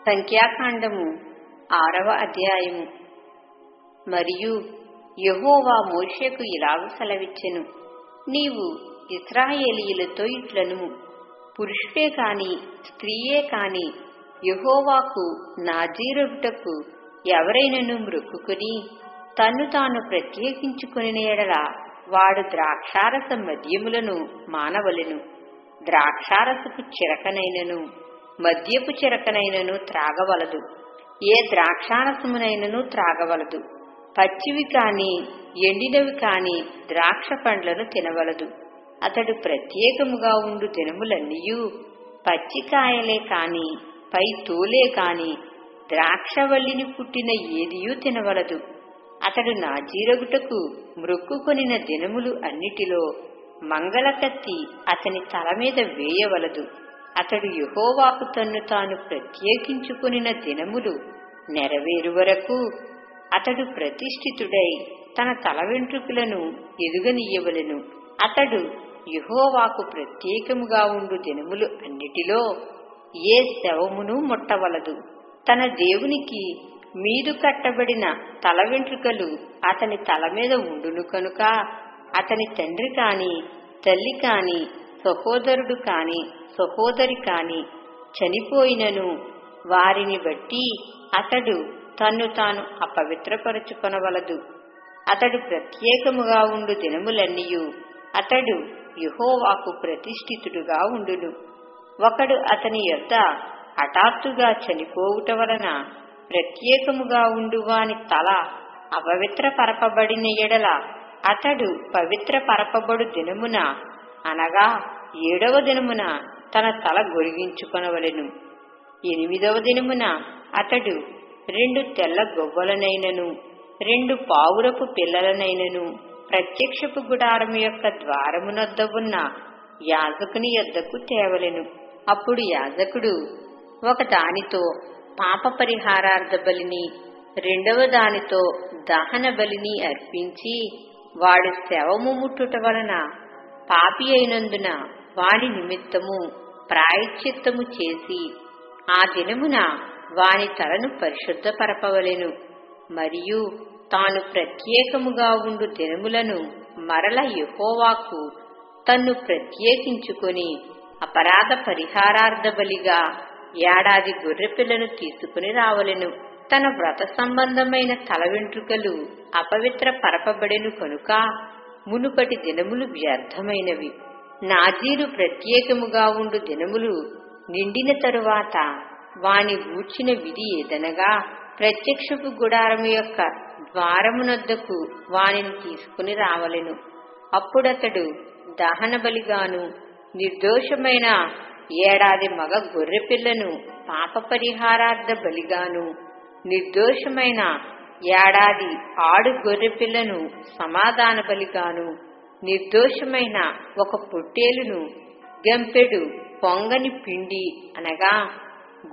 సంఖ్యాకాండము 6వ అధ్యాయము. మరియు యెహోవా మోషేకు ఇలాగు సెలవిచ్చెను, నీవు ఇశ్రాయేలీయులతో ఇట్లనుము, పురుషుడే కాని స్త్రీయే కాని యెహోవాకు నాజీరగుటకు ఎవరైనను మ్రొక్కుకుని తన్ను తాను ప్రత్యేకించుకొనిన యెడల వాడు ద్రాక్షారస మద్యములను మానవలెను. ద్రాక్షారసపు చిరకనైనను మద్యపు చిరకనైనను త్రాగవలదు. ఏ ద్రాక్షారసమునైనను త్రాగవలదు. పచ్చివి కాని ఎండినవి కాని ద్రాక్ష పండ్లను తినవలదు. అతడు ప్రత్యేకముగా ఉండు దినములన్నీయు పచ్చికాయలే కాని పై తోలే కాని ద్రాక్షవల్లిని పుట్టిన ఏదియూ తినవలదు. అతడు నాజీరగుటకు మ్రొక్కుకొనిన దినములు అన్నిటిలో మంగళకత్తి అతని తల మీద వేయవలదు. అతడు యెహోవాకు తన్ను తాను ప్రత్యేకించుకొనిన దినములు నెరవేరు వరకు అతడు ప్రతిష్ఠితుడై తన తల వెంట్రుకలను ఎదుగనీయవలెను. అతడు యెహోవాకు ప్రత్యేకముగా ఉండు దినములు అన్నిటిలో ఏ శవమును ముట్టవలదు. తన దేవునికి మీదు కట్టబడిన తల వెంట్రుకలు అతని తల మీద ఉండును కనుక అతని తండ్రి కాని తల్లి కాని సహోదరుడు కాని సహోదరి కాని చనిపోయినను వారిని బట్టి అతడు తన్ను తాను అపవిత్రపరచుకొనవలదు. అతడు ప్రత్యేకముగా ఉండు దినములన్నీయు అతడు యెహోవాకు ప్రతిష్ఠితుడుగా ఉండును. ఒకడు అతని యొద్ద హఠాత్తుగా చనిపోవుట వలన ప్రత్యేకముగా ఉండు వాని తల అపవిత్రపరపబడిన యెడల అతడు పవిత్రపరపబడు దినమున అనగా 7వ దినమున తన తల గొరిగించుకొనవలెను. 8వ దినమున అతడు 2 తెల్ల గొవ్వలనైనను 2 పావురపు పిల్లలనైనను ప్రత్యక్షపు గుడారము యొక్క ద్వారమునొద్ద ఉన్న యాజకుని యొద్దకు తేవలెను. అప్పుడు యాజకుడు ఒక దానితో పాప పరిహారార్థ బలిని 2వ దానితో దహన బలిని అర్పించి వాడు శవము ముట్టుట వలన పాపి అయినందున వాని నిమిత్తము ప్రాయశ్చిత్తము చేసి ఆ దినమున వాని తలను పరిశుద్ధపరపవలెను. మరియు తాను ప్రత్యేకముగా ఉండు దినములను మరల యెహోవాకు తన్ను ప్రత్యేకించుకొని అపరాధ పరిహారార్థ బలిగా ఏడాది గొర్రెపిల్లను తీసుకుని రావలెను. తన వ్రత సంబంధమైన తల వెంట్రుకలు అపవిత్ర పరపబడెను కనుక మునుపటి దినములు వ్యర్థమైనవి. నాజీరు ప్రత్యేకముగా ఉండు దినములు నిండిన తరువాత వాని గూర్చిన విధి ఏదనగా ప్రత్యక్షపు గుడారము యొక్క ద్వారమునొద్దకు వానిని తీసుకుని రావలెను. అప్పుడతడు దహన బలిగాను నిర్దోషమైన ఏడాది మగ గొర్రెపిల్లను పాప పరిహారార్థ బలిగాను నిర్దోషమైన ఏడాది ఆడు గొర్రెపిల్లను సమాధాన బలిగాను నిర్దోషమైన ఒక పొట్టేలును గంపెడు పొంగని పిండి అనగా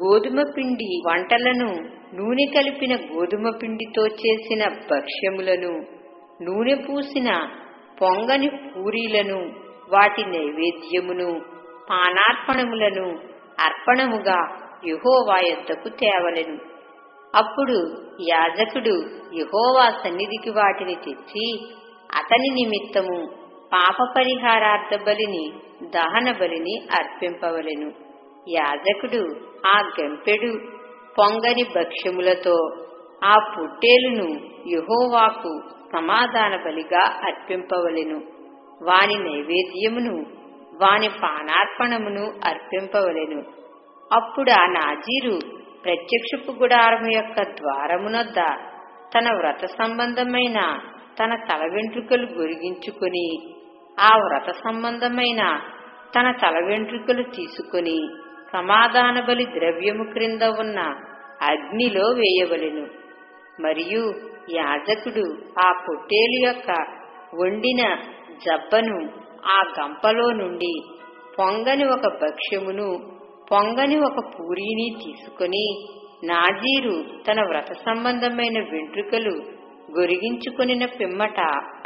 గోధుమ పిండి వంటలను నూనె కలిపిన గోధుమ పిండితో చేసిన భక్ష్యములను నూనె పూసిన పొంగని పూరీలను వాటి నైవేద్యమును పానార్పణములను అర్పణముగా యెహోవా యొద్దకు తేవలెను. అప్పుడు యాజకుడు యెహోవా సన్నిధికి వాటిని తెచ్చి అతని నిమిత్తము పాప పరిహారార్థ బలిని దహన బలిని అర్పింపవలెను. యాజకుడు ఆ గంపెడు పొంగని భక్ష్యములతో ఆ పొట్టేలును యెహోవాకు సమాధాన బలిగా అర్పింపవలెను. వాని నైవేద్యమును వాని పానార్పణమును అర్పింపవలెను. అప్పుడు ఆ నాజీరు ప్రత్యక్షపు గుడారము యొక్క ద్వారమునొద్ద తన వ్రత సంబంధమైన తన తల వెంట్రుకలు గొరిగించుకుని ఆ వ్రత సంబంధమైన తన తల వెంట్రుకలు తీసుకుని సమాధాన బలి ద్రవ్యము క్రింద ఉన్న అగ్నిలో వేయవలెను. మరియు యాజకుడు ఆ పొట్టేలు యొక్క వండిన జబ్బను ఆ గంపలో నుండి పొంగని ఒక భక్ష్యమును పొంగని ఒక పూరీని తీసుకుని నాజీరు తన వ్రత సంబంధమైన వెంట్రుకలు గొరిగించుకొనిన పిమ్మట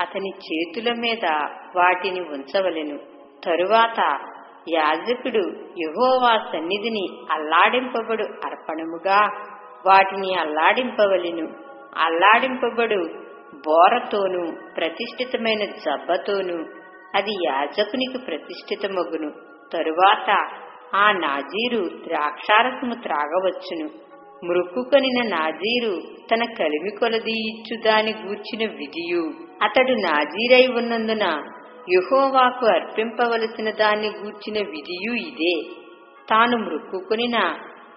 అతని చేతుల మీద వాటిని ఉంచవలెను. తరువాత యాజకుడు యెహోవా సన్నిధిని అల్లాడింపబడు అర్పణముగా వాటిని అల్లాడింపవలెను. అల్లాడింపబడు బోరతోనూ ప్రతిష్ఠితమైన జబ్బతోనూ అది యాజకునికి ప్రతిష్ఠితమగును. తరువాత ఆ నాజీరు ద్రాక్షారసము త్రాగవచ్చును. మృక్కుకొనిన నాజీరు తన కలిమి కొలది ఇచ్చు దాని గూర్చిన విధియు, అతడు నాజీరై ఉన్నందున యెహోవాకు అర్పింపవలసిన దాన్ని గూర్చిన విధియు ఇదే. తాను మృక్కుకొనిన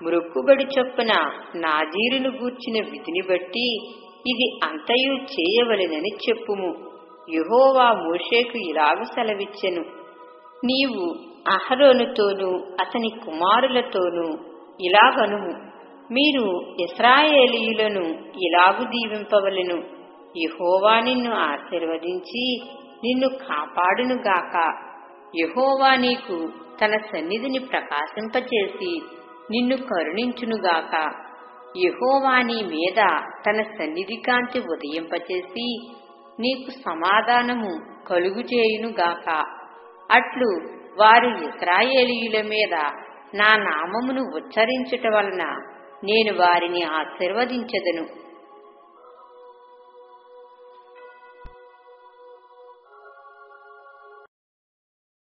మృక్కుబడి చొప్పున నాజీరును గూర్చిన విధిని బట్టి ఇది అంతయు చేయవలెనని చెప్పుము. యెహోవా మోషేకు ఇలాగు సెలవిచ్చెను, నీవు అహరోనుతోనూ అతని కుమారులతోనూ ఇలాగనుము, మీరు ఇశ్రాయేలీయులను ఇలాగు దీవింపవలెను. యెహోవా నిన్ను ఆశీర్వదించి నిన్ను కాపాడునుగాక. యెహోవా నీకు తన సన్నిధిని ప్రకాశింపచేసి నిన్ను కరుణించునుగాక. యెహోవా నీ మీద తన సన్నిధి కాంతి ఉదయింపచేసి నీకు సమాధానము కలుగుచేయునుగాక. అట్లు వారు ఇశ్రాయేలీయుల మీద నా నామమును ఉచ్చరించుట వలన నేను వారిని ఆశీర్వదించెదను.